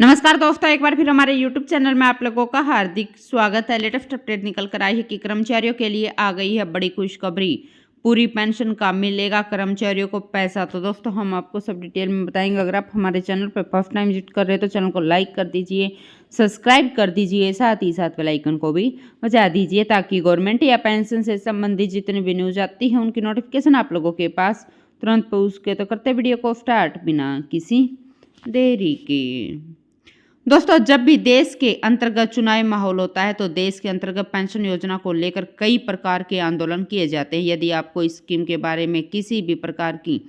नमस्कार दोस्तों, एक बार फिर हमारे YouTube चैनल में आप लोगों का हार्दिक स्वागत है। लेटेस्ट अपडेट निकल कर आई है कि कर्मचारियों के लिए आ गई है बड़ी खुशखबरी। पूरी पेंशन का मिलेगा कर्मचारियों को पैसा। तो दोस्तों हम आपको सब डिटेल में बताएंगे। अगर आप हमारे चैनल पर फर्स्ट टाइम विजिट कर रहे हैं तो चैनल को लाइक कर दीजिए, सब्सक्राइब कर दीजिए, साथ ही साथ बेल आइकन को भी बजा दीजिए ताकि गवर्नमेंट या पेंशन से संबंधित जितनी भी न्यूज आती है उनकी नोटिफिकेशन आप लोगों के पास तुरंत पहुँच सके। तो करते वीडियो को स्टार्ट बिना किसी देरी के। दोस्तों जब भी देश के अंतर्गत चुनावी माहौल होता है तो देश के अंतर्गत पेंशन योजना को लेकर कई प्रकार के आंदोलन किए जाते हैं। यदि आपको इस स्कीम के बारे में किसी भी प्रकार की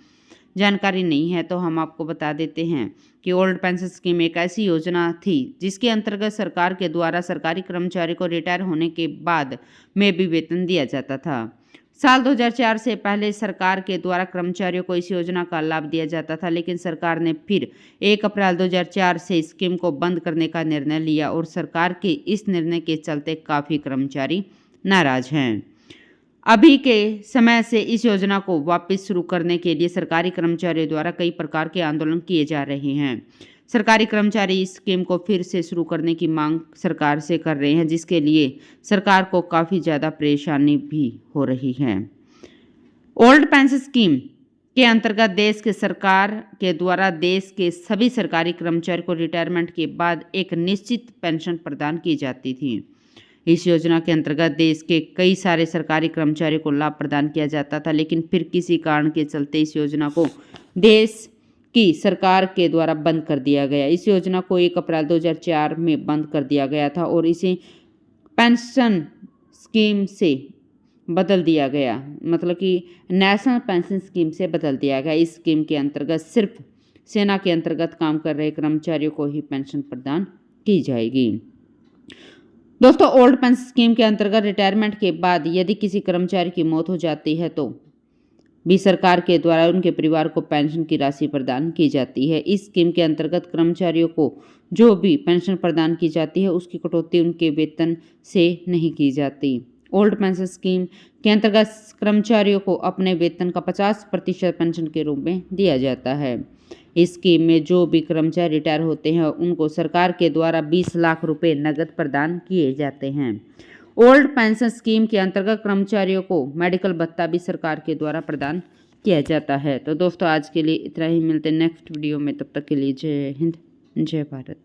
जानकारी नहीं है तो हम आपको बता देते हैं कि ओल्ड पेंशन स्कीम एक ऐसी योजना थी जिसके अंतर्गत सरकार के द्वारा सरकारी कर्मचारी को रिटायर होने के बाद में भी वेतन दिया जाता था। साल 2004 से पहले सरकार के द्वारा कर्मचारियों को इस योजना का लाभ दिया जाता था, लेकिन सरकार ने फिर 1 अप्रैल 2004 से स्कीम को बंद करने का निर्णय लिया और सरकार के इस निर्णय के चलते काफ़ी कर्मचारी नाराज हैं। अभी के समय से इस योजना को वापस शुरू करने के लिए सरकारी कर्मचारियों द्वारा कई प्रकार के आंदोलन किए जा रहे हैं। सरकारी कर्मचारी इस स्कीम को फिर से शुरू करने की मांग सरकार से कर रहे हैं, जिसके लिए सरकार को काफ़ी ज़्यादा परेशानी भी हो रही है। ओल्ड पेंशन स्कीम के अंतर्गत देश के सरकार के द्वारा देश के सभी सरकारी कर्मचारी को रिटायरमेंट के बाद एक निश्चित पेंशन प्रदान की जाती थी। इस योजना के अंतर्गत देश के कई सारे सरकारी कर्मचारियों को लाभ प्रदान किया जाता था, लेकिन फिर किसी कारण के चलते इस योजना को देश की सरकार के द्वारा बंद कर दिया गया। इस योजना को 1 अप्रैल 2004 में बंद कर दिया गया था और इसे पेंशन स्कीम से बदल दिया गया, मतलब कि नेशनल पेंशन स्कीम से बदल दिया गया। इस स्कीम के अंतर्गत सिर्फ सेना के अंतर्गत काम कर रहे कर्मचारियों को ही पेंशन प्रदान की जाएगी। दोस्तों ओल्ड पेंशन स्कीम के अंतर्गत रिटायरमेंट के बाद यदि किसी कर्मचारी की मौत हो जाती है तो भी सरकार के द्वारा उनके परिवार को पेंशन की राशि प्रदान की जाती है। इस स्कीम के अंतर्गत कर्मचारियों को जो भी पेंशन प्रदान की जाती है उसकी कटौती उनके वेतन से नहीं की जाती। ओल्ड पेंशन स्कीम के अंतर्गत कर्मचारियों को अपने वेतन का 50% पेंशन के रूप में दिया जाता है। इस स्कीम में जो भी कर्मचारी रिटायर होते हैं उनको सरकार के द्वारा 20 लाख रुपए नकद प्रदान किए जाते हैं। ओल्ड पेंशन स्कीम के अंतर्गत कर्मचारियों को मेडिकल भत्ता भी सरकार के द्वारा प्रदान किया जाता है। तो दोस्तों आज के लिए इतना ही, मिलते हैं नेक्स्ट वीडियो में। तब तक के लिए जय हिंद, जय भारत।